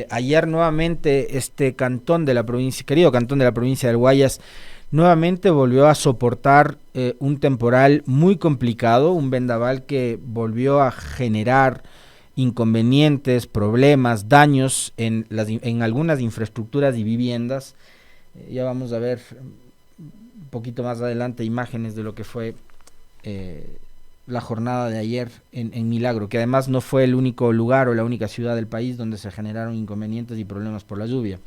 Ayer nuevamente este cantón de la provincia, querido cantón de la provincia del Guayas, nuevamente volvió a soportar un temporal muy complicado, un vendaval que volvió a generar inconvenientes, problemas, daños en algunas infraestructuras y viviendas. Ya vamos a ver un poquito más adelante imágenes de lo que fue la jornada de ayer en Milagro, que además no fue el único lugar o la única ciudad del país donde se generaron inconvenientes y problemas por la lluvia.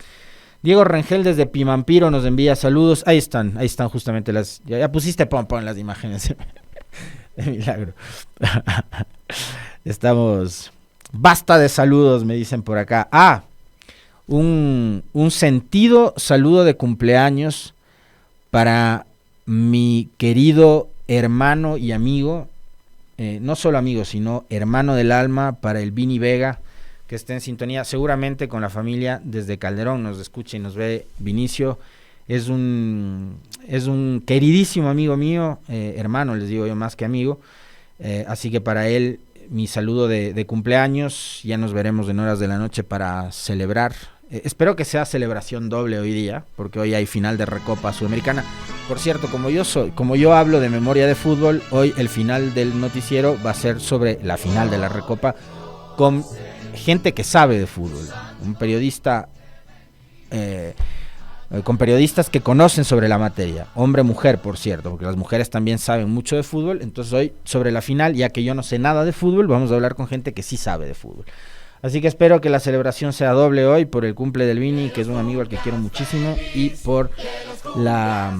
Diego Rengel desde Pimampiro nos envía saludos. Ahí están justamente las. Ya pusiste pon las imágenes de Milagro. Estamos. Basta de saludos, me dicen por acá. Un sentido saludo de cumpleaños para mi querido hermano y amigo. No solo amigo, sino hermano del alma, para el Vini Vega, que está en sintonía seguramente con la familia desde Calderón, nos escucha y nos ve Vinicio. Es un queridísimo amigo mío, hermano, les digo yo más que amigo, así que para él mi saludo de cumpleaños. Ya nos veremos en horas de la noche para celebrar. Espero que sea celebración doble hoy día, porque hoy hay final de Recopa Sudamericana. Por cierto, como yo hablo de memoria de fútbol, hoy el final del noticiero va a ser sobre la final de la Recopa con gente que sabe de fútbol, un periodista con periodistas que conocen sobre la materia, hombre-mujer, por cierto, porque las mujeres también saben mucho de fútbol. Entonces hoy sobre la final, ya que yo no sé nada de fútbol, vamos a hablar con gente que sí sabe de fútbol. Así que espero que la celebración sea doble hoy por el cumple del Vini, que es un amigo al que quiero muchísimo, y por la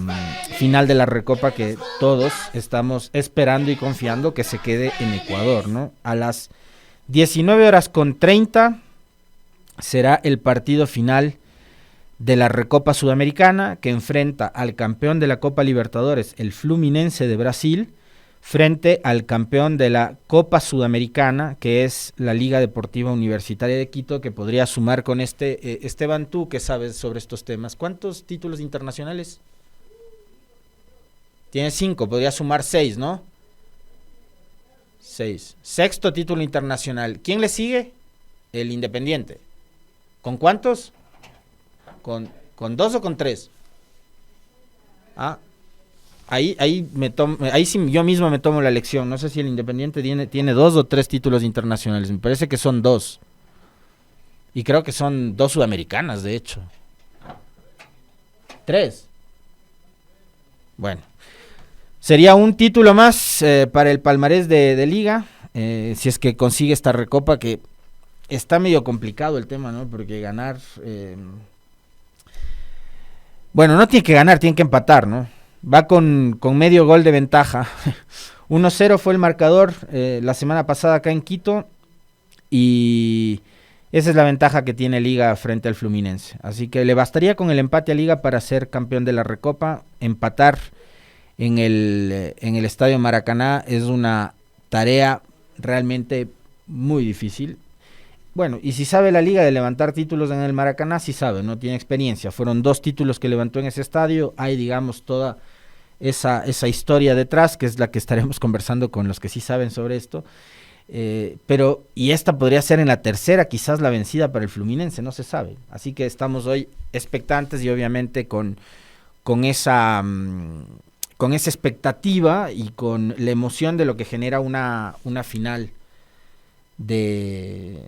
final de la Recopa que todos estamos esperando y confiando que se quede en Ecuador, ¿no? A las 19:30 será el partido final de la Recopa Sudamericana, que enfrenta al campeón de la Copa Libertadores, el Fluminense de Brasil, frente al campeón de la Copa Sudamericana, que es la Liga Deportiva Universitaria de Quito, que podría sumar con Esteban, tú que sabes sobre estos temas. ¿Cuántos títulos internacionales? Tiene 5, podría sumar 6, ¿no? 6. Sexto título internacional. ¿Quién le sigue? El Independiente. ¿Con cuántos? ¿Con 2 o con 3? Ahí sí yo mismo me tomo la lección. No sé si el Independiente tiene 2 o 3 títulos internacionales. Me parece que son 2. Y creo que son 2 sudamericanas, de hecho. 3. Bueno. Sería un título más para el palmarés de liga. Si es que consigue esta recopa, que está medio complicado el tema, ¿no? Porque ganar... Bueno, no tiene que ganar, tiene que empatar, ¿no? Va con medio gol de ventaja. 1-0 fue el marcador la semana pasada acá en Quito, y esa es la ventaja que tiene Liga frente al Fluminense. Así que le bastaría con el empate a Liga para ser campeón de la Recopa. Empatar en el Estadio Maracaná es una tarea realmente muy difícil. Bueno, y si sabe la Liga de levantar títulos en el Maracaná, sí sabe, no tiene experiencia. Fueron 2 títulos que levantó en ese estadio. Hay, digamos, toda esa historia detrás, que es la que estaremos conversando con los que sí saben sobre esto. Y esta podría ser en la tercera, quizás la vencida para el Fluminense, no se sabe. Así que estamos hoy expectantes y obviamente con esa expectativa y con la emoción de lo que genera una final de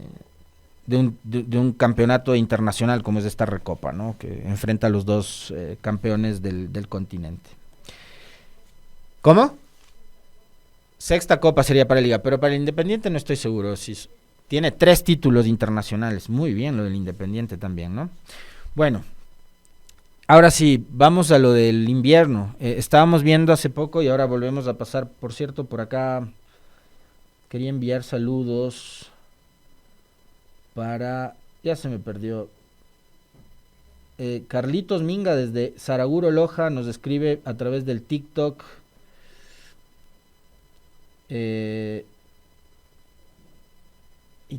un campeonato internacional como es esta Recopa, ¿no? Que enfrenta a los 2 campeones del continente. ¿Cómo? Sexta Copa sería para Liga, pero para el Independiente no estoy seguro. Si tiene 3 títulos internacionales. Muy bien lo del Independiente también, ¿no? Bueno, ahora sí, vamos a lo del invierno. Estábamos viendo hace poco y ahora volvemos a pasar. Por cierto, por acá quería enviar saludos para... Ya se me perdió. Carlitos Minga desde Saraguro Loja nos escribe a través del TikTok. Y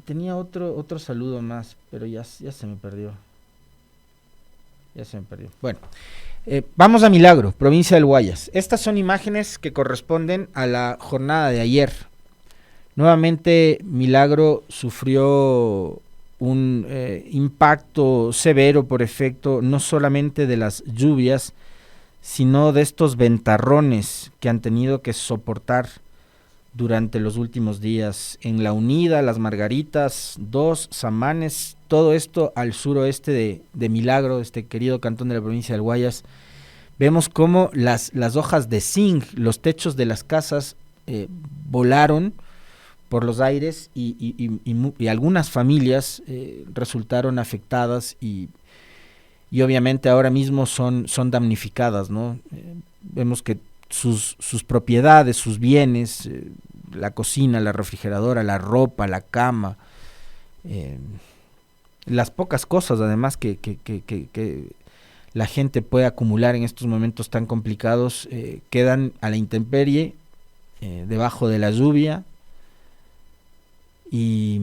tenía otro saludo más, pero ya se me perdió. Bueno, vamos a Milagro, provincia del Guayas. Estas son imágenes que corresponden a la jornada de ayer. Nuevamente Milagro sufrió un impacto severo por efecto no solamente de las lluvias, sino de estos ventarrones que han tenido que soportar durante los últimos días en La Unida, Las Margaritas, Samanes, todo esto al suroeste de Milagro, este querido cantón de la provincia del Guayas. Vemos cómo las hojas de zinc, los techos de las casas volaron por los aires y algunas familias resultaron afectadas y obviamente ahora mismo son damnificadas, ¿no? Vemos que sus propiedades, sus bienes, la cocina, la refrigeradora, la ropa, la cama, las pocas cosas además que la gente puede acumular en estos momentos tan complicados, quedan a la intemperie, debajo de la lluvia, y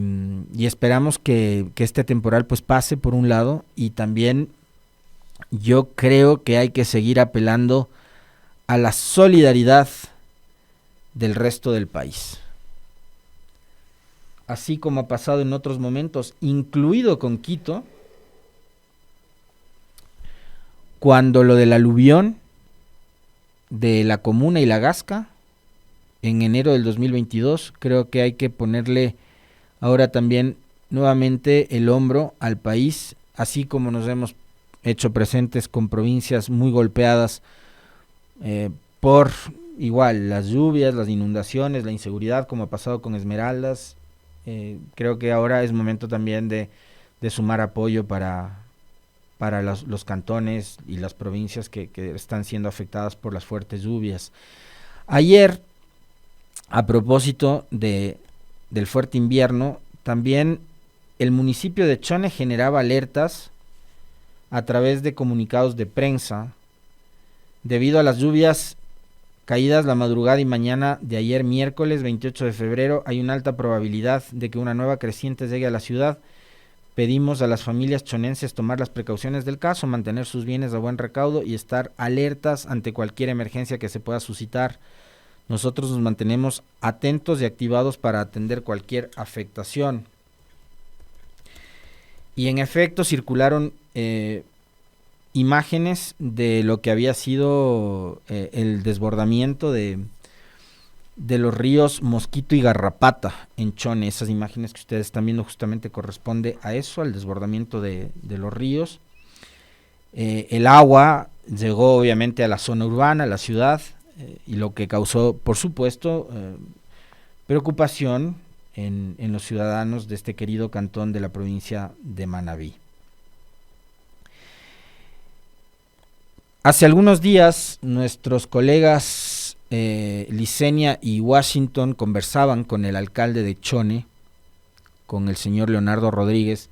esperamos que este temporal pues pase por un lado, y también yo creo que hay que seguir apelando a la solidaridad del resto del país. Así como ha pasado en otros momentos, incluido con Quito, cuando lo del aluvión de La Comuna y La Gasca, en enero del 2022, creo que hay que ponerle ahora también nuevamente el hombro al país, así como nos hemos hecho presentes con provincias muy golpeadas por igual las lluvias, las inundaciones, la inseguridad, como ha pasado con Esmeraldas. Creo que ahora es momento también de sumar apoyo para los cantones y las provincias que están siendo afectadas por las fuertes lluvias. Ayer, a propósito del fuerte invierno, también el municipio de Chone generaba alertas a través de comunicados de prensa debido a las lluvias caídas la madrugada y mañana de ayer miércoles 28 de febrero. Hay una alta probabilidad de que una nueva creciente llegue a la ciudad. Pedimos a las familias chonenses tomar las precauciones del caso, mantener sus bienes a buen recaudo y estar alertas ante cualquier emergencia que se pueda suscitar. Nosotros nos mantenemos atentos y activados para atender cualquier afectación. Y en efecto circularon imágenes de lo que había sido el desbordamiento de los ríos Mosquito y Garrapata en Chone. Esas imágenes que ustedes están viendo justamente corresponde a eso, al desbordamiento de los ríos. El agua llegó obviamente a la zona urbana, a la ciudad, y lo que causó, por supuesto, preocupación en los ciudadanos de este querido cantón de la provincia de Manabí. Hace algunos días nuestros colegas Licenia y Washington conversaban con el alcalde de Chone, con el señor Leonardo Rodríguez,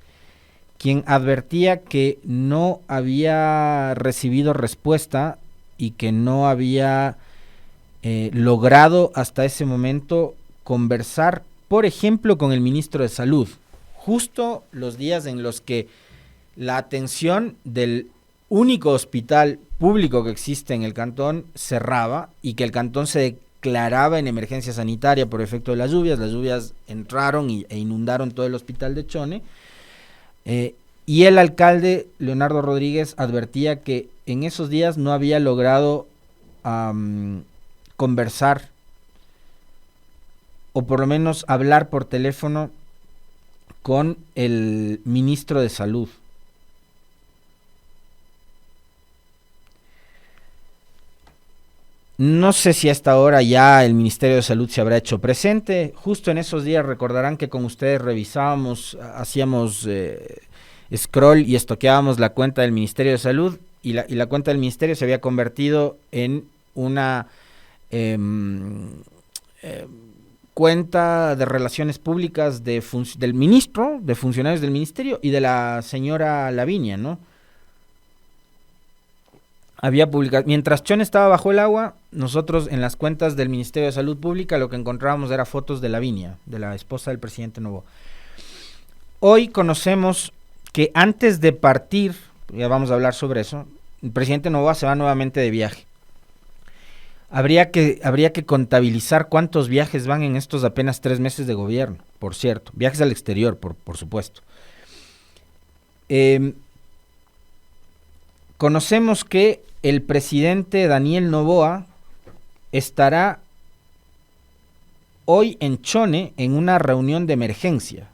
quien advertía que no había recibido respuesta y que no había logrado hasta ese momento conversar, por ejemplo, con el ministro de Salud, justo los días en los que la atención del único hospital público que existe en el cantón cerraba y que el cantón se declaraba en emergencia sanitaria por efecto de las lluvias entraron e inundaron todo el hospital de Chone, y el alcalde Leonardo Rodríguez advertía que en esos días no había logrado conversar o por lo menos hablar por teléfono con el ministro de Salud. No sé si a esta hora ya el Ministerio de Salud se habrá hecho presente. Justo en esos días recordarán que con ustedes revisábamos, hacíamos scroll y estoqueábamos la cuenta del Ministerio de Salud y la cuenta del Ministerio se había convertido en una cuenta de relaciones públicas del ministro, de funcionarios del ministerio y de la señora Lavinia, ¿no? Había publicado, mientras Chone estaba bajo el agua, nosotros en las cuentas del Ministerio de Salud Pública lo que encontrábamos era fotos de Lavinia, de la esposa del presidente Noboa. Hoy conocemos que antes de partir, ya vamos a hablar sobre eso, el presidente Noboa se va nuevamente de viaje. Habría que contabilizar cuántos viajes van en estos apenas 3 meses de gobierno, por cierto, viajes al exterior, por supuesto. Eh, Conocemos que el presidente Daniel Noboa estará hoy en Chone en una reunión de emergencia.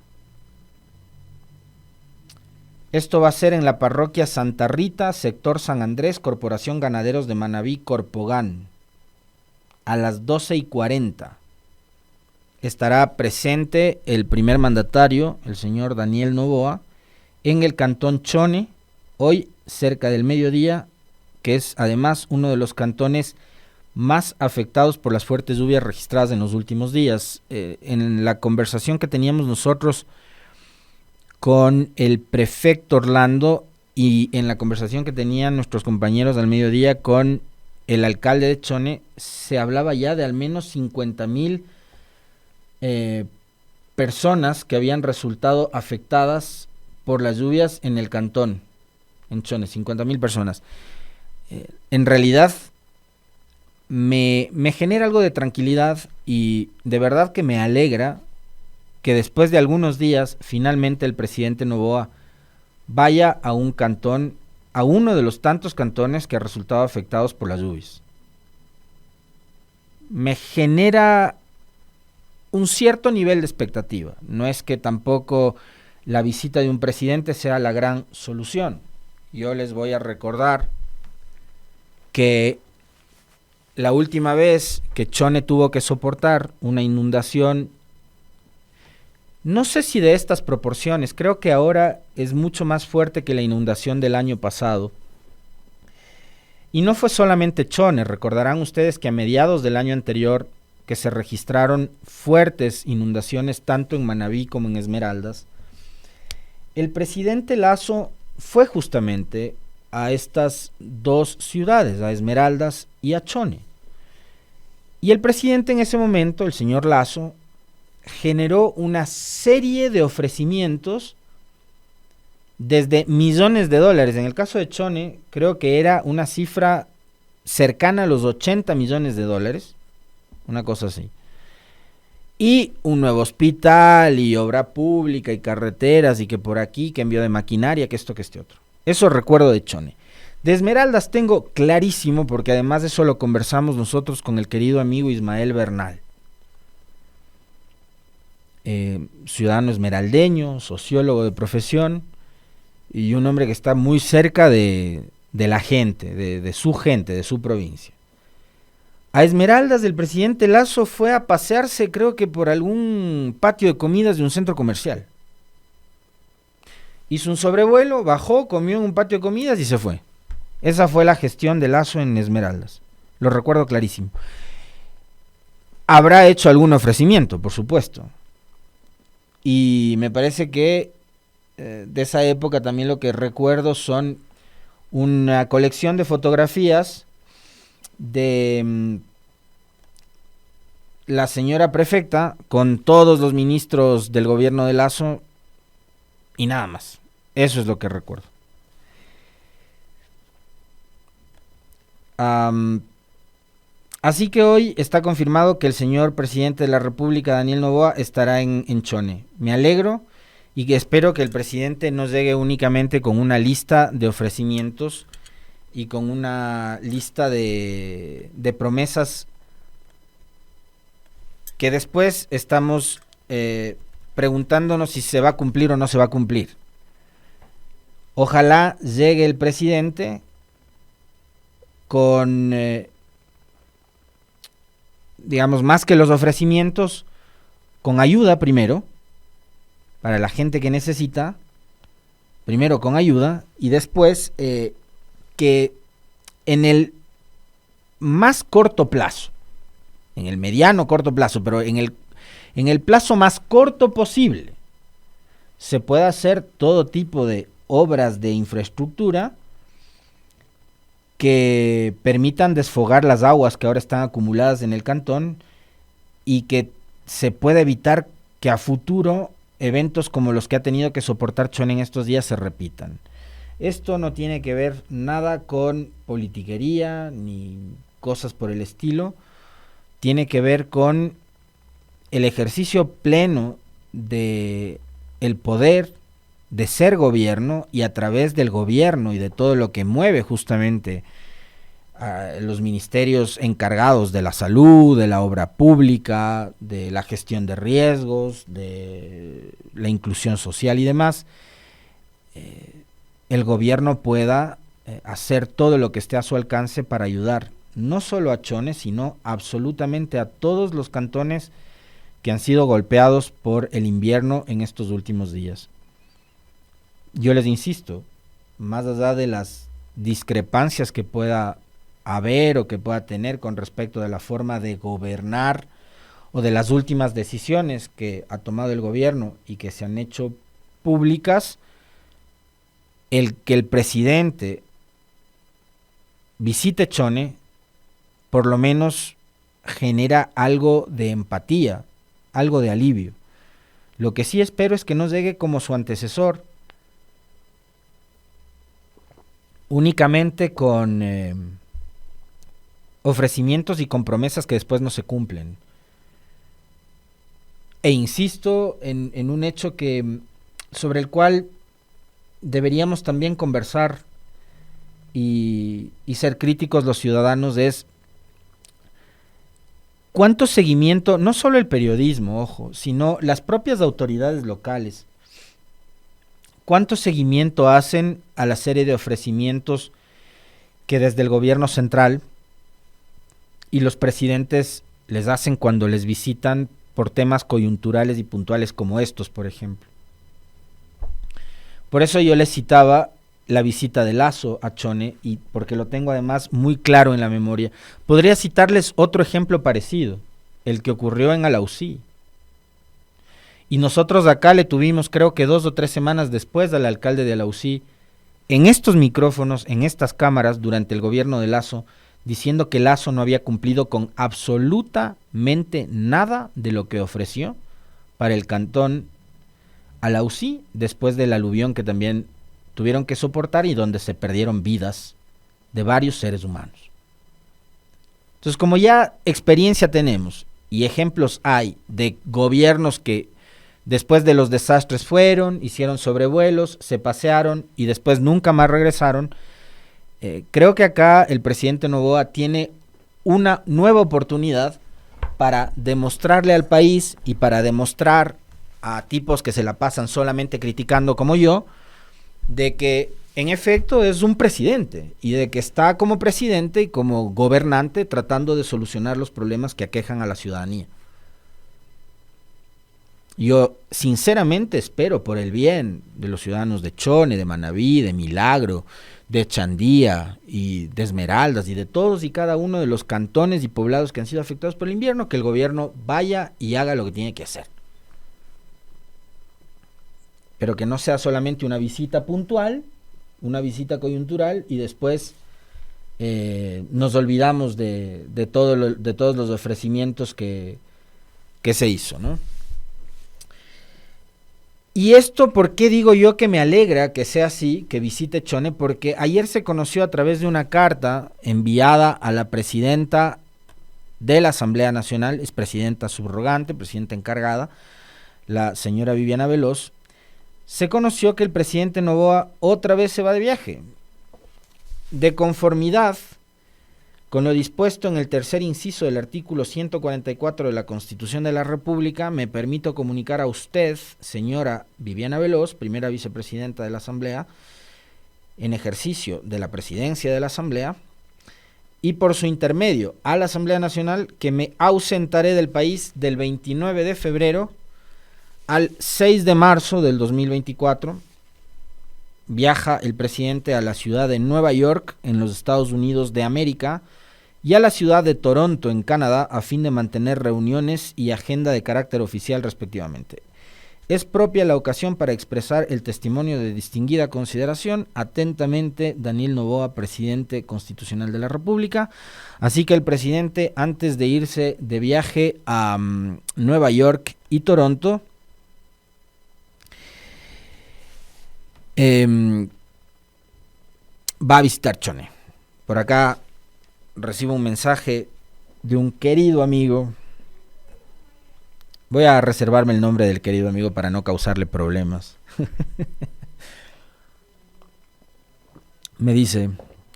Esto va a ser en la parroquia Santa Rita, sector San Andrés, Corporación Ganaderos de Manabí, Corpogán, a las 12:40. Estará presente el primer mandatario, el señor Daniel Noboa, en el cantón Chone, hoy cerca del mediodía, que es además uno de los cantones más afectados por las fuertes lluvias registradas en los últimos días. En la conversación que teníamos nosotros con el prefecto Orlando y en la conversación que tenían nuestros compañeros al mediodía con el alcalde de Chone, se hablaba ya de al menos 50,000 personas que habían resultado afectadas por las lluvias en el cantón, en Chone, 50,000 personas. En realidad me genera algo de tranquilidad y de verdad que me alegra que después de algunos días finalmente el presidente Noboa vaya a un cantón, a uno de los tantos cantones que ha resultado afectados por las lluvias. Me genera un cierto nivel de expectativa. No es que tampoco la visita de un presidente sea la gran solución. Yo les voy a recordar que la última vez que Chone tuvo que soportar una inundación, no sé si de estas proporciones, creo que ahora es mucho más fuerte que la inundación del año pasado. Y no fue solamente Chone, recordarán ustedes que a mediados del año anterior que se registraron fuertes inundaciones tanto en Manabí como en Esmeraldas, el presidente Lasso fue justamente a estas dos ciudades, a Esmeraldas y a Chone. Y el presidente en ese momento, el señor Lasso, generó una serie de ofrecimientos desde millones de dólares. En el caso de Chone, creo que era una cifra cercana a los 80 millones de dólares, una cosa así. Y un nuevo hospital y obra pública y carreteras y que por aquí, que envío de maquinaria, que esto, que este otro. Eso recuerdo de Chone. De Esmeraldas tengo clarísimo, porque además de eso lo conversamos nosotros con el querido amigo Ismael Bernal. Ciudadano esmeraldeño, sociólogo de profesión y un hombre que está muy cerca de la gente, de su provincia. A Esmeraldas el presidente Lasso fue a pasearse, creo que por algún patio de comidas de un centro comercial. Hizo un sobrevuelo, bajó, comió en un patio de comidas y se fue. Esa fue la gestión de Lasso en Esmeraldas. Lo recuerdo clarísimo. Habrá hecho algún ofrecimiento, por supuesto. Y me parece que de esa época también lo que recuerdo son una colección de fotografías de la señora prefecta con todos los ministros del gobierno de Lasso y nada más. Eso es lo que recuerdo. Así que hoy está confirmado que el señor presidente de la República, Daniel Noboa, estará en Chone. Me alegro y que espero que el presidente no llegue únicamente con una lista de ofrecimientos y con una lista de promesas que después estamos preguntándonos si se va a cumplir o no se va a cumplir. Ojalá llegue el presidente con digamos, más que los ofrecimientos, con ayuda primero, para la gente que necesita, primero con ayuda, y después que en el más corto plazo, en el mediano corto plazo, pero en el plazo más corto posible, se pueda hacer todo tipo de obras de infraestructura que permitan desfogar las aguas que ahora están acumuladas en el cantón y que se pueda evitar que a futuro eventos como los que ha tenido que soportar Chone en estos días se repitan. Esto no tiene que ver nada con politiquería ni cosas por el estilo, tiene que ver con el ejercicio pleno de el poder de ser gobierno y a través del gobierno y de todo lo que mueve justamente a los ministerios encargados de la salud, de la obra pública, de la gestión de riesgos, de la inclusión social y demás, el gobierno pueda hacer todo lo que esté a su alcance para ayudar no solo a Chone, sino absolutamente a todos los cantones que han sido golpeados por el invierno en estos últimos días. Yo les insisto, más allá de las discrepancias que pueda haber o que pueda tener con respecto de la forma de gobernar o de las últimas decisiones que ha tomado el gobierno y que se han hecho públicas, el que el presidente visite Chone por lo menos genera algo de empatía, algo de alivio. Lo que sí espero es que no llegue como su antecesor, únicamente con ofrecimientos y con promesas que después no se cumplen. E insisto en un hecho sobre el cual deberíamos también conversar y ser críticos los ciudadanos, es cuánto seguimiento, no solo el periodismo, ojo, sino las propias autoridades locales, cuánto seguimiento hacen a la serie de ofrecimientos que desde el gobierno central y los presidentes les hacen cuando les visitan por temas coyunturales y puntuales como estos, por ejemplo. Por eso yo les citaba la visita de Lasso a Chone, y porque lo tengo además muy claro en la memoria. Podría citarles otro ejemplo parecido, el que ocurrió en Alausí. Y nosotros acá le tuvimos, creo que 2 o 3 semanas después al alcalde de Alausí, en estos micrófonos, en estas cámaras, durante el gobierno de Lasso, diciendo que Lasso no había cumplido con absolutamente nada de lo que ofreció para el cantón Alausí, después del aluvión que también tuvieron que soportar y donde se perdieron vidas de varios seres humanos. Entonces, como ya experiencia tenemos y ejemplos hay de gobiernos que después de los desastres fueron, hicieron sobrevuelos, se pasearon y después nunca más regresaron, creo que acá el presidente Noboa tiene una nueva oportunidad para demostrarle al país y para demostrar a tipos que se la pasan solamente criticando como yo, de que en efecto es un presidente y de que está como presidente y como gobernante tratando de solucionar los problemas que aquejan a la ciudadanía. Yo sinceramente espero por el bien de los ciudadanos de Chone, de Manabí, de Milagro, de Chandía y de Esmeraldas y de todos y cada uno de los cantones y poblados que han sido afectados por el invierno, que el gobierno vaya y haga lo que tiene que hacer. Pero que no sea solamente una visita puntual, una visita coyuntural y después nos olvidamos de todos los ofrecimientos que se hizo, ¿no? Y esto, ¿por qué digo yo que me alegra que sea así, que visite Chone? Porque ayer se conoció a través de una carta enviada a la presidenta de la Asamblea Nacional, es presidenta subrogante, presidenta encargada, la señora Viviana Veloz. Se conoció que el presidente Noboa otra vez se va de viaje. De conformidad con lo dispuesto en el tercer inciso del artículo 144 de la Constitución de la República, me permito comunicar a usted, señora Viviana Veloz, primera vicepresidenta de la Asamblea, en ejercicio de la presidencia de la Asamblea, y por su intermedio a la Asamblea Nacional, que me ausentaré del país del 29 de febrero al 6 de marzo del 2024. Viaja el presidente a la ciudad de Nueva York, en los Estados Unidos de América, y a la ciudad de Toronto, en Canadá, a fin de mantener reuniones y agenda de carácter oficial respectivamente. Es propia la ocasión para expresar el testimonio de distinguida consideración. Atentamente, Daniel Noboa, presidente constitucional de la República. Así que el presidente, antes de irse de viaje a Nueva York y Toronto, va a visitar Chone. Por acá recibo un mensaje de un querido amigo. Voy a reservarme el nombre del querido amigo para no causarle problemas. me dice,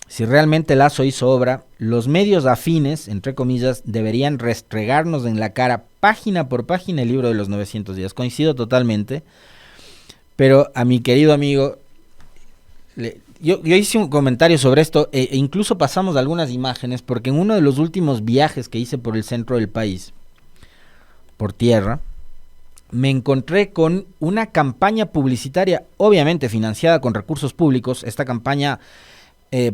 si realmente Lazo hizo obra, los medios afines, entre comillas, deberían restregarnos en la cara página por página el libro de los 900 días. Coincido totalmente, pero a mi querido amigo, yo hice un comentario sobre esto e incluso pasamos algunas imágenes, porque en uno de los últimos viajes que hice por el centro del país, por tierra, me encontré con una campaña publicitaria, obviamente financiada con recursos públicos. Esta campaña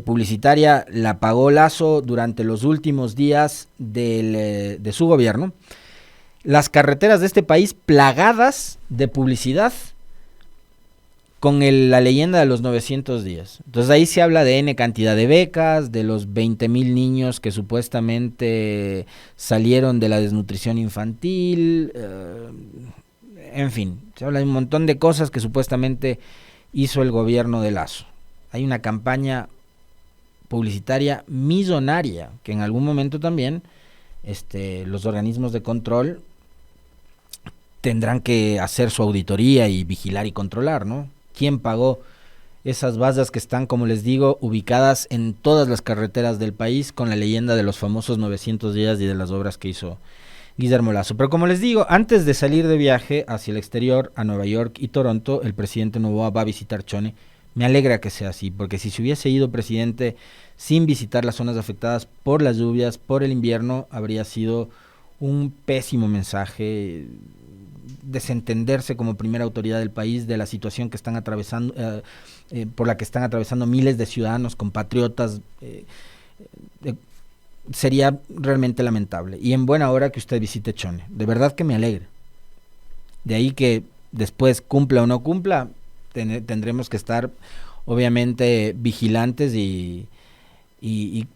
publicitaria la pagó Lazo durante los últimos días de su gobierno. Las carreteras de este país plagadas de publicidad con la leyenda de los 900 días. Entonces ahí se habla de N cantidad de becas, de los 20,000 niños que supuestamente salieron de la desnutrición infantil, en fin, se habla de un montón de cosas que supuestamente hizo el gobierno de Lazo. Hay una campaña publicitaria millonaria que en algún momento también los organismos de control tendrán que hacer su auditoría y vigilar y controlar, ¿no? ¿Quién pagó esas vallas que están, como les digo, ubicadas en todas las carreteras del país con la leyenda de los famosos 900 días y de las obras que hizo Guillermo Lazo? Pero como les digo, antes de salir de viaje hacia el exterior, a Nueva York y Toronto, el presidente Noboa va a visitar Chone. Me alegra que sea así, porque si se hubiese ido presidente sin visitar las zonas afectadas por las lluvias, por el invierno, habría sido un pésimo mensaje, desentenderse como primera autoridad del país de la situación que están atravesando, por la que están atravesando miles de ciudadanos, compatriotas. Sería realmente lamentable. Y en buena hora que usted visite Chone. De verdad que me alegra. De ahí que después cumpla o no cumpla, tendremos que estar obviamente vigilantes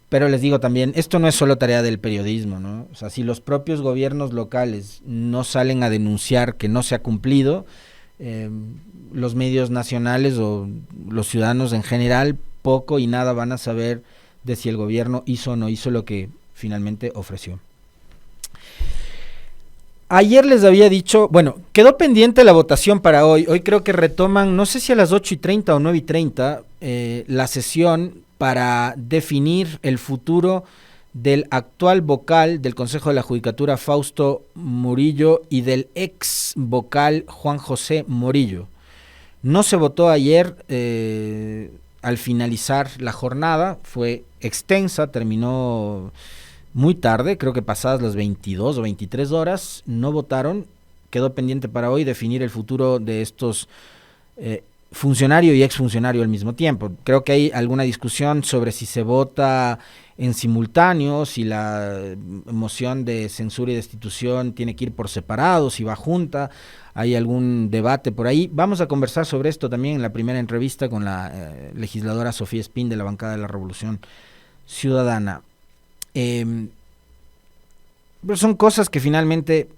pero les digo también, esto no es solo tarea del periodismo, ¿no? O sea, si los propios gobiernos locales no salen a denunciar que no se ha cumplido, los medios nacionales o los ciudadanos en general poco y nada van a saber de si el gobierno hizo o no hizo lo que finalmente ofreció. Ayer les había dicho, bueno, quedó pendiente la votación para hoy. Hoy creo que retoman, no sé si a las 8:30 o 9:30, la sesión para definir el futuro del actual vocal del Consejo de la Judicatura, Fausto Murillo, y del ex vocal Juan José Morillo. No se votó ayer al finalizar la jornada, fue extensa, terminó muy tarde, creo que pasadas las 22 o 23 horas, no votaron. Quedó pendiente para hoy definir el futuro de estos funcionario y exfuncionario al mismo tiempo. Creo que hay alguna discusión sobre si se vota en simultáneo, si la moción de censura y destitución tiene que ir por separado, si va junta, hay algún debate por ahí. Vamos a conversar sobre esto también en la primera entrevista con la legisladora Sofía Espín de la bancada de la Revolución Ciudadana. Pero son cosas que finalmente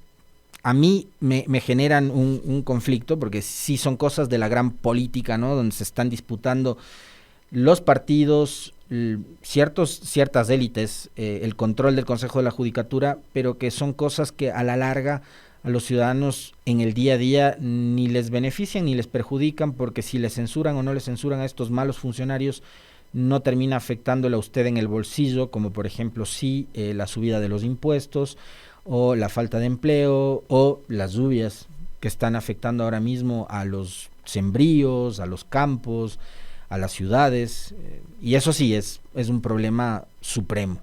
a mí me generan un conflicto, porque sí son cosas de la gran política, ¿no? Donde se están disputando los partidos, ciertas élites, el control del Consejo de la Judicatura, pero que son cosas que a la larga a los ciudadanos en el día a día ni les benefician ni les perjudican, porque si les censuran o no les censuran a estos malos funcionarios, no termina afectándole a usted en el bolsillo, como por ejemplo sí la subida de los impuestos, o la falta de empleo, o las lluvias que están afectando ahora mismo a los sembríos, a los campos, a las ciudades, y eso sí es un problema supremo.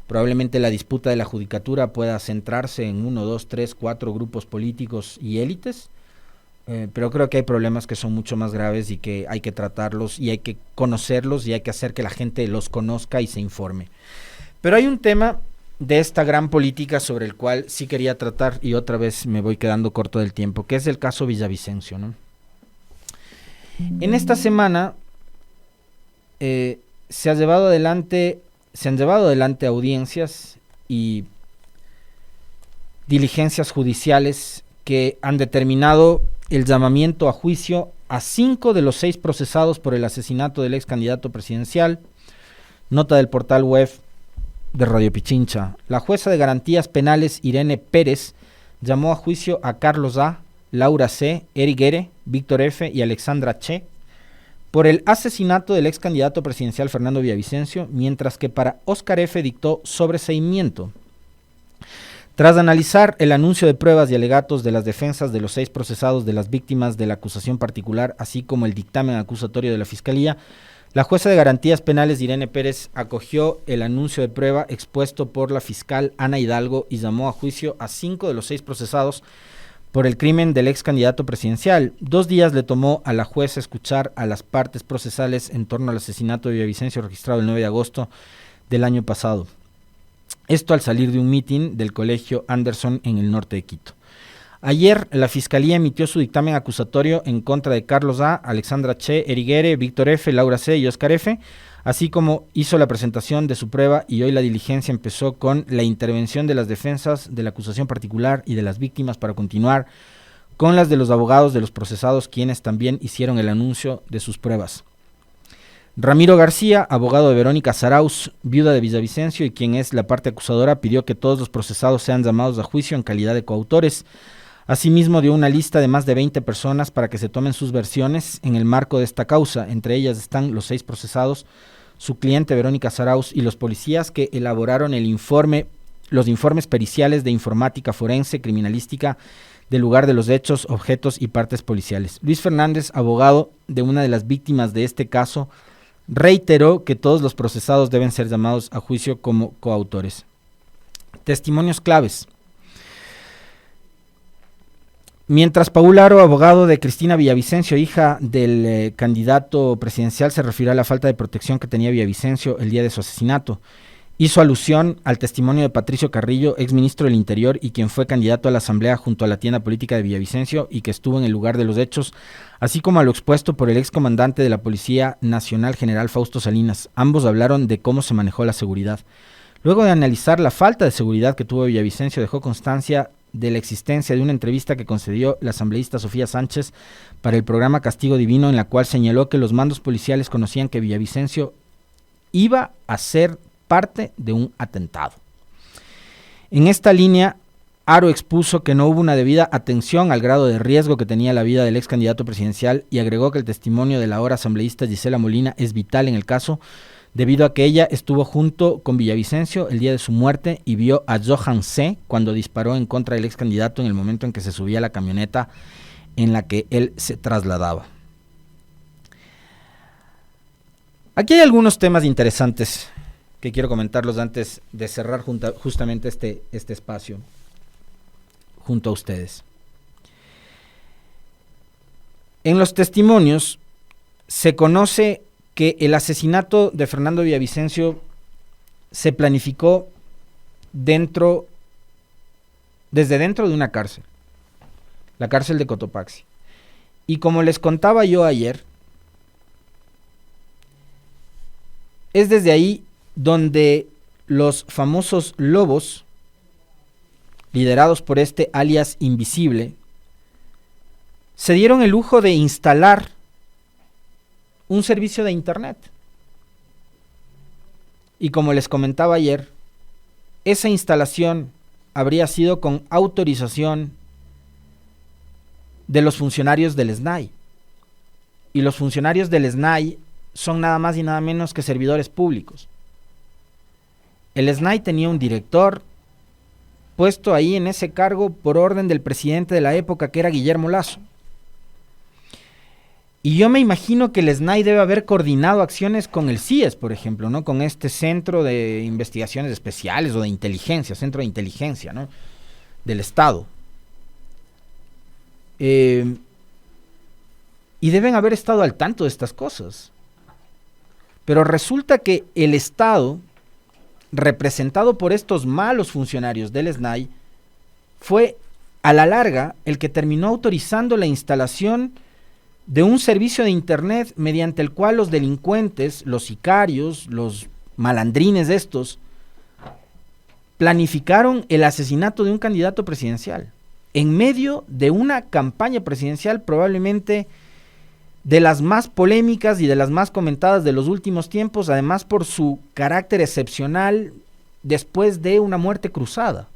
Probablemente la disputa de la judicatura pueda centrarse en 1, 2, 3, 4 grupos políticos y élites, pero creo que hay problemas que son mucho más graves y que hay que tratarlos y hay que conocerlos y hay que hacer que la gente los conozca y se informe. Pero hay un tema de esta gran política sobre el cual sí quería tratar, y otra vez me voy quedando corto del tiempo, que es el caso Villavicencio, ¿no? En esta semana se han llevado adelante audiencias y diligencias judiciales que han determinado el llamamiento a juicio a 5 de los 6 procesados por el asesinato del ex candidato presidencial. Nota del portal web de Radio Pichincha. La jueza de garantías penales Irene Pérez llamó a juicio a Carlos A., Laura C., Eric R., Víctor F. y Alexandra Che por el asesinato del ex candidato presidencial Fernando Villavicencio, mientras que para Óscar F. dictó sobreseimiento. Tras analizar el anuncio de pruebas y alegatos de las defensas de los 6 procesados de las víctimas de la acusación particular, así como el dictamen acusatorio de la Fiscalía, la jueza de garantías penales Irene Pérez acogió el anuncio de prueba expuesto por la fiscal Ana Hidalgo y llamó a juicio a 5 de los 6 procesados por el crimen del ex candidato presidencial. 2 días le tomó a la jueza escuchar a las partes procesales en torno al asesinato de Villavicencio registrado el 9 de agosto del año pasado. Esto al salir de un mitin del colegio Anderson en el norte de Quito. Ayer la Fiscalía emitió su dictamen acusatorio en contra de Carlos A., Alexandra Che, Eriguere, Víctor F., Laura C. y Óscar F., así como hizo la presentación de su prueba, y hoy la diligencia empezó con la intervención de las defensas de la acusación particular y de las víctimas para continuar con las de los abogados de los procesados, quienes también hicieron el anuncio de sus pruebas. Ramiro García, abogado de Verónica Zarauz, viuda de Villavicencio y quien es la parte acusadora, pidió que todos los procesados sean llamados a juicio en calidad de coautores. Asimismo, dio una lista de más de 20 personas para que se tomen sus versiones en el marco de esta causa. Entre ellas están los 6 procesados, su cliente Verónica Zarauz y los policías que elaboraron los informes periciales de informática forense, criminalística, del lugar de los hechos, objetos y partes policiales. Luis Fernández, abogado de una de las víctimas de este caso, reiteró que todos los procesados deben ser llamados a juicio como coautores. Testimonios claves. Mientras Paul Aro, abogado de Cristina Villavicencio, hija del candidato presidencial, se refirió a la falta de protección que tenía Villavicencio el día de su asesinato, hizo alusión al testimonio de Patricio Carrillo, exministro del Interior y quien fue candidato a la Asamblea junto a la tienda política de Villavicencio y que estuvo en el lugar de los hechos, así como a lo expuesto por el excomandante de la Policía Nacional, general Fausto Salinas. Ambos hablaron de cómo se manejó la seguridad. Luego de analizar la falta de seguridad que tuvo Villavicencio, dejó constancia de la existencia de una entrevista que concedió la asambleísta Sofía Sánchez para el programa Castigo Divino, en la cual señaló que los mandos policiales conocían que Villavicencio iba a ser parte de un atentado. En esta línea, Aro expuso que no hubo una debida atención al grado de riesgo que tenía la vida del ex candidato presidencial y agregó que el testimonio de la ahora asambleísta Gisela Molina es vital en el caso, debido a que ella estuvo junto con Villavicencio el día de su muerte y vio a Johan C. cuando disparó en contra del ex candidato en el momento en que se subía a la camioneta en la que él se trasladaba. Aquí hay algunos temas interesantes que quiero comentarlos antes de cerrar justamente este espacio junto a ustedes. En los testimonios se conoce que el asesinato de Fernando Villavicencio se planificó desde dentro de una cárcel, la cárcel de Cotopaxi. Y como les contaba yo ayer, es desde ahí donde los famosos lobos, liderados por este alias Invisible, se dieron el lujo de instalar un servicio de internet. Y como les comentaba ayer, esa instalación habría sido con autorización de los funcionarios del SNAI. Y los funcionarios del SNAI son nada más y nada menos que servidores públicos. El SNAI tenía un director puesto ahí en ese cargo por orden del presidente de la época, que era Guillermo Lasso. Y yo me imagino que el SNAI debe haber coordinado acciones con el CIES, por ejemplo, ¿no? Con este Centro de Investigaciones Especiales o de Inteligencia, Centro de Inteligencia, ¿no? Del Estado. Y deben haber estado al tanto de estas cosas. Pero resulta que el Estado, representado por estos malos funcionarios del SNAI, fue a la larga el que terminó autorizando la instalación de un servicio de internet mediante el cual los delincuentes, los sicarios, los malandrines estos, planificaron el asesinato de un candidato presidencial en medio de una campaña presidencial probablemente de las más polémicas y de las más comentadas de los últimos tiempos, además por su carácter excepcional después de una muerte cruzada.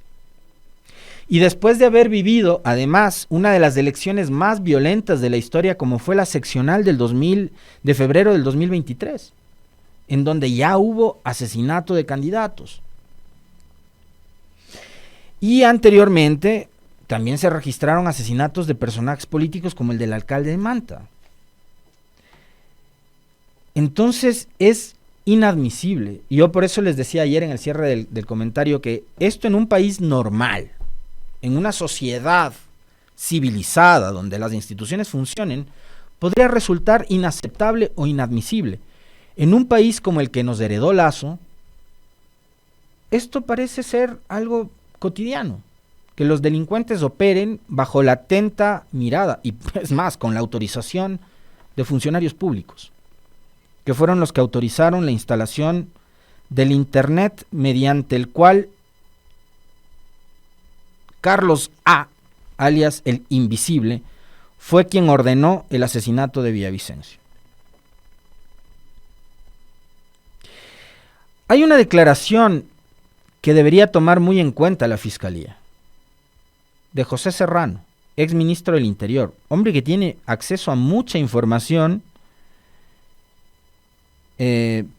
Y después de haber vivido, además, una de las elecciones más violentas de la historia, como fue la seccional de febrero del 2023, en donde ya hubo asesinato de candidatos. Y anteriormente también se registraron asesinatos de personajes políticos como el del alcalde de Manta. Entonces es inadmisible. Y yo por eso les decía ayer en el cierre del comentario que esto en un país normal, en una sociedad civilizada donde las instituciones funcionen, podría resultar inaceptable o inadmisible. En un país como el que nos heredó Lazo, esto parece ser algo cotidiano, que los delincuentes operen bajo la atenta mirada, y es más, con la autorización de funcionarios públicos, que fueron los que autorizaron la instalación del Internet mediante el cual Carlos A., alias el Invisible, fue quien ordenó el asesinato de Villavicencio. Hay una declaración que debería tomar muy en cuenta la Fiscalía, de José Serrano, ex ministro del Interior, hombre que tiene acceso a mucha información,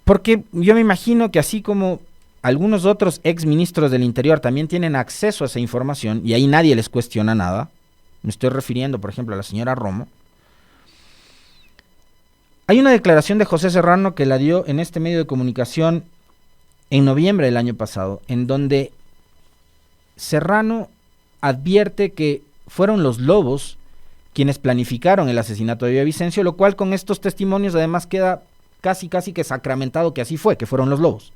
porque yo me imagino que así como algunos otros ex ministros del Interior también tienen acceso a esa información, y ahí nadie les cuestiona nada, me estoy refiriendo por ejemplo a la señora Romo, hay una declaración de José Serrano que la dio en este medio de comunicación en noviembre del año pasado, en donde Serrano advierte que fueron los lobos quienes planificaron el asesinato de Villavicencio, lo cual con estos testimonios además queda casi que sacramentado que así fue, que fueron los lobos.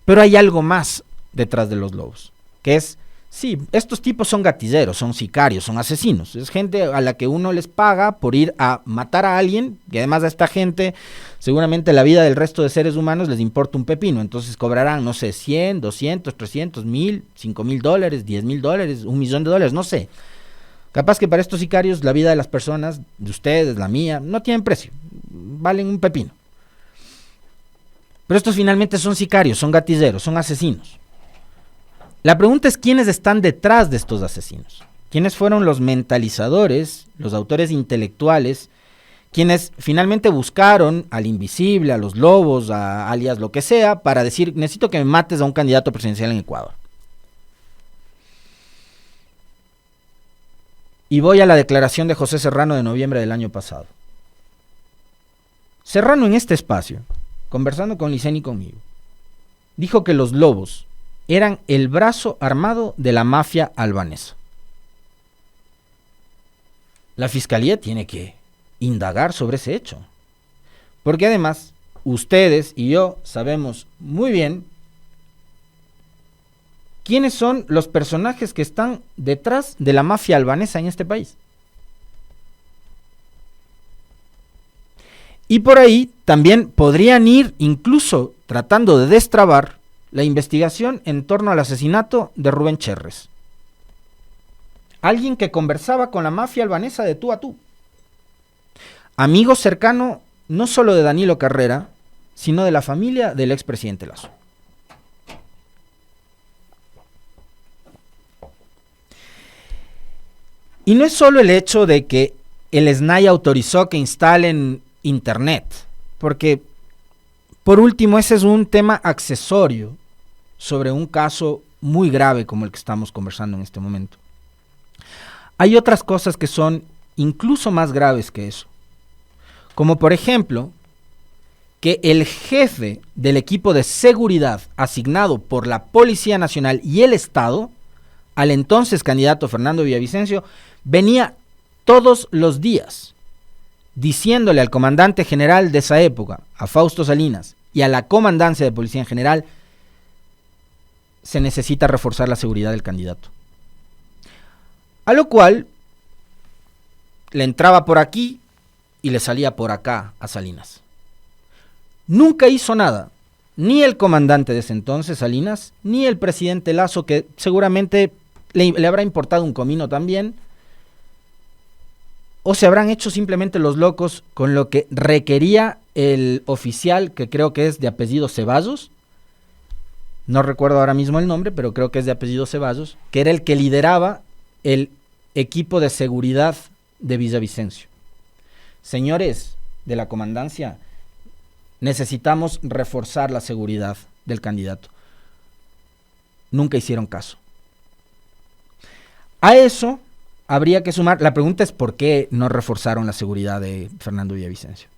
Pero hay algo más detrás de los lobos, que es, sí, estos tipos son gatilleros, son sicarios, son asesinos, es gente a la que uno les paga por ir a matar a alguien, y además a esta gente seguramente la vida del resto de seres humanos les importa un pepino, entonces cobrarán, no sé, 100, 200, 300, 1000, $5,000, $10,000, $1,000,000, no sé. Capaz que para estos sicarios la vida de las personas, de ustedes, la mía, no tienen precio, valen un pepino. Pero estos finalmente son sicarios, son gatilleros, son asesinos. La pregunta es quiénes están detrás de estos asesinos, quiénes fueron los mentalizadores, los autores intelectuales, quienes finalmente buscaron al Invisible, a los lobos, a alias lo que sea, para decir, necesito que me mates a un candidato presidencial en Ecuador. Y voy a la declaración de José Serrano de noviembre del año pasado. Serrano en este espacio, conversando con Liceni y conmigo, dijo que los lobos eran el brazo armado de la mafia albanesa. La Fiscalía tiene que indagar sobre ese hecho, porque además ustedes y yo sabemos muy bien quiénes son los personajes que están detrás de la mafia albanesa en este país. Y por ahí también podrían ir incluso tratando de destrabar la investigación en torno al asesinato de Rubén Cherres. Alguien que conversaba con la mafia albanesa de tú a tú. Amigo cercano no solo de Danilo Carrera, sino de la familia del expresidente Lazo. Y no es solo el hecho de que el SNAI autorizó que instalen Internet, porque por último ese es un tema accesorio sobre un caso muy grave como el que estamos conversando en este momento. Hay otras cosas que son incluso más graves que eso, como por ejemplo que el jefe del equipo de seguridad asignado por la Policía Nacional y el Estado al entonces candidato Fernando Villavicencio venía todos los días diciéndole al comandante general de esa época, a Fausto Salinas, y a la comandancia de policía en general, se necesita reforzar la seguridad del candidato. A lo cual le entraba por aquí y le salía por acá a Salinas. Nunca hizo nada, ni el comandante de ese entonces, Salinas, ni el presidente Lazo, que seguramente le habrá importado un comino también, o se habrán hecho simplemente los locos con lo que requería el oficial, que creo que es de apellido Ceballos, no recuerdo ahora mismo el nombre, pero creo que es de apellido Ceballos, que era el que lideraba el equipo de seguridad de Villavicencio. Señores de la comandancia, necesitamos reforzar la seguridad del candidato. Nunca hicieron caso. A eso habría que sumar, la pregunta es ¿por qué no reforzaron la seguridad de Fernando Villavicencio?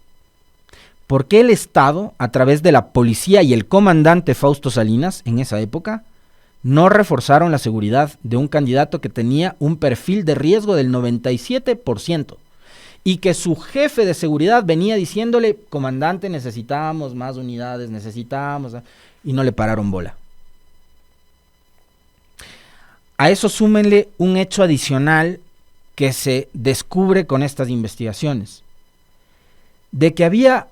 ¿Por qué el Estado, a través de la policía y el comandante Fausto Salinas, en esa época, no reforzaron la seguridad de un candidato que tenía un perfil de riesgo del 97%? Y que su jefe de seguridad venía diciéndole, comandante, necesitamos más unidades, necesitamos... Y no le pararon bola. A eso súmenle un hecho adicional que se descubre con estas investigaciones. De que había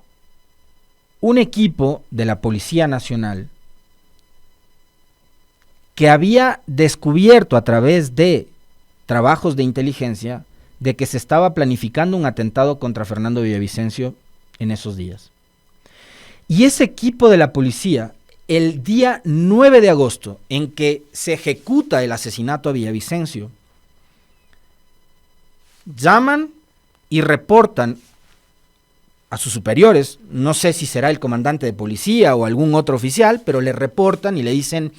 un equipo de la Policía Nacional que había descubierto a través de trabajos de inteligencia de que se estaba planificando un atentado contra Fernando Villavicencio en esos días. Y ese equipo de la policía, el día 9 de agosto, en que se ejecuta el asesinato a Villavicencio, llaman y reportan a sus superiores, no sé si será el comandante de policía o algún otro oficial, pero le reportan y le dicen,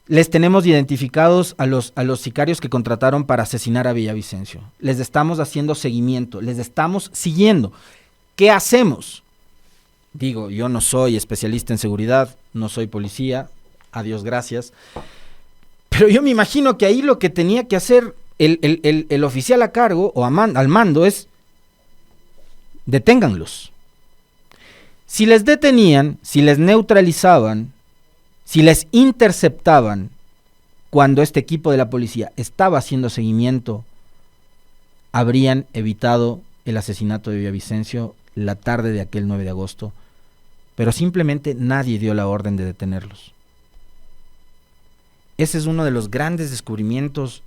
les tenemos identificados a los sicarios que contrataron para asesinar a Villavicencio. Les estamos haciendo seguimiento, les estamos siguiendo. ¿Qué hacemos? Digo, yo no soy especialista en seguridad, no soy policía, a Dios gracias. Pero yo me imagino que ahí lo que tenía que hacer el oficial a cargo o al mando es deténganlos. Si les detenían, si les neutralizaban, si les interceptaban cuando este equipo de la policía estaba haciendo seguimiento, habrían evitado el asesinato de Villavicencio la tarde de aquel 9 de agosto, pero simplemente nadie dio la orden de detenerlos. Ese es uno de los grandes descubrimientos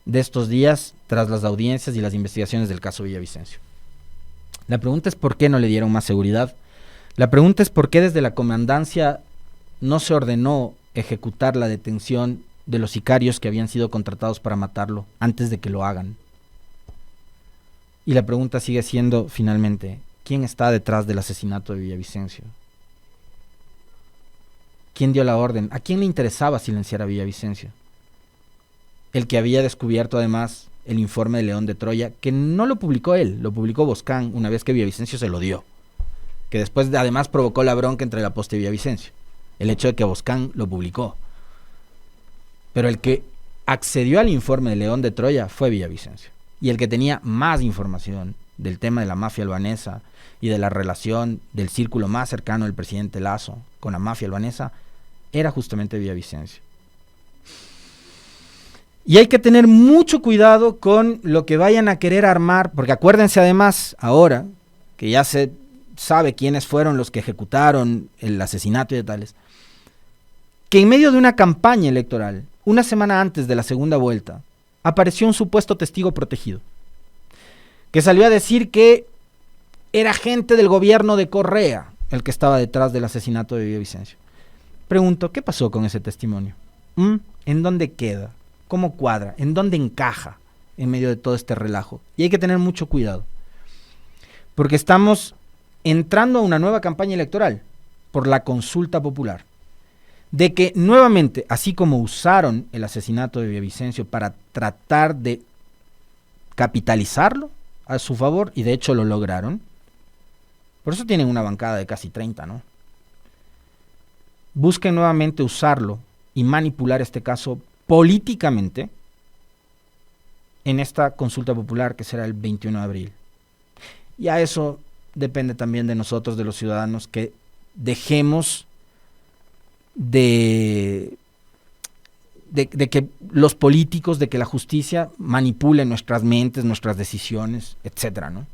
de estos días tras las audiencias y las investigaciones del caso Villavicencio. La pregunta es ¿por qué no le dieron más seguridad? La pregunta es ¿por qué desde la comandancia no se ordenó ejecutar la detención de los sicarios que habían sido contratados para matarlo antes de que lo hagan? Y la pregunta sigue siendo, finalmente, ¿quién está detrás del asesinato de Villavicencio? ¿Quién dio la orden? ¿A quién le interesaba silenciar a Villavicencio? El que había descubierto además el informe de León de Troya, que no lo publicó él, lo publicó Boscán una vez que Villavicencio se lo dio, que después además provocó la bronca entre la Posta y Villavicencio, el hecho de que Boscán lo publicó. Pero el que accedió al informe de León de Troya fue Villavicencio, y el que tenía más información del tema de la mafia albanesa y de la relación del círculo más cercano del presidente Lasso con la mafia albanesa era justamente Villavicencio. Y hay que tener mucho cuidado con lo que vayan a querer armar, porque acuérdense además ahora que ya se sabe quiénes fueron los que ejecutaron el asesinato y de tales, que en medio de una campaña electoral, una semana antes de la segunda vuelta, apareció un supuesto testigo protegido, que salió a decir que era gente del gobierno de Correa el que estaba detrás del asesinato de Villavicencio. Pregunto, ¿qué pasó con ese testimonio? ¿En dónde queda? ¿Cómo cuadra? ¿En dónde encaja en medio de todo este relajo? Y hay que tener mucho cuidado, porque estamos entrando a una nueva campaña electoral por la consulta popular, de que nuevamente, así como usaron el asesinato de Villavicencio para tratar de capitalizarlo a su favor, y de hecho lo lograron, por eso tienen una bancada de casi 30, ¿no? Busquen nuevamente usarlo y manipular este caso políticamente en esta consulta popular que será el 21 de abril. Y a eso depende también de nosotros, de los ciudadanos, que dejemos de que los políticos, de que la justicia manipule nuestras mentes, nuestras decisiones, etcétera, ¿no?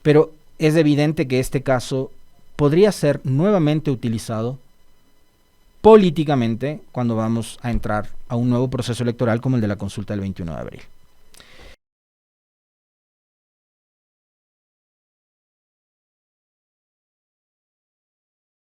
Pero es evidente que este caso podría ser nuevamente utilizado políticamente cuando vamos a entrar a un nuevo proceso electoral como el de la consulta del 21 de abril.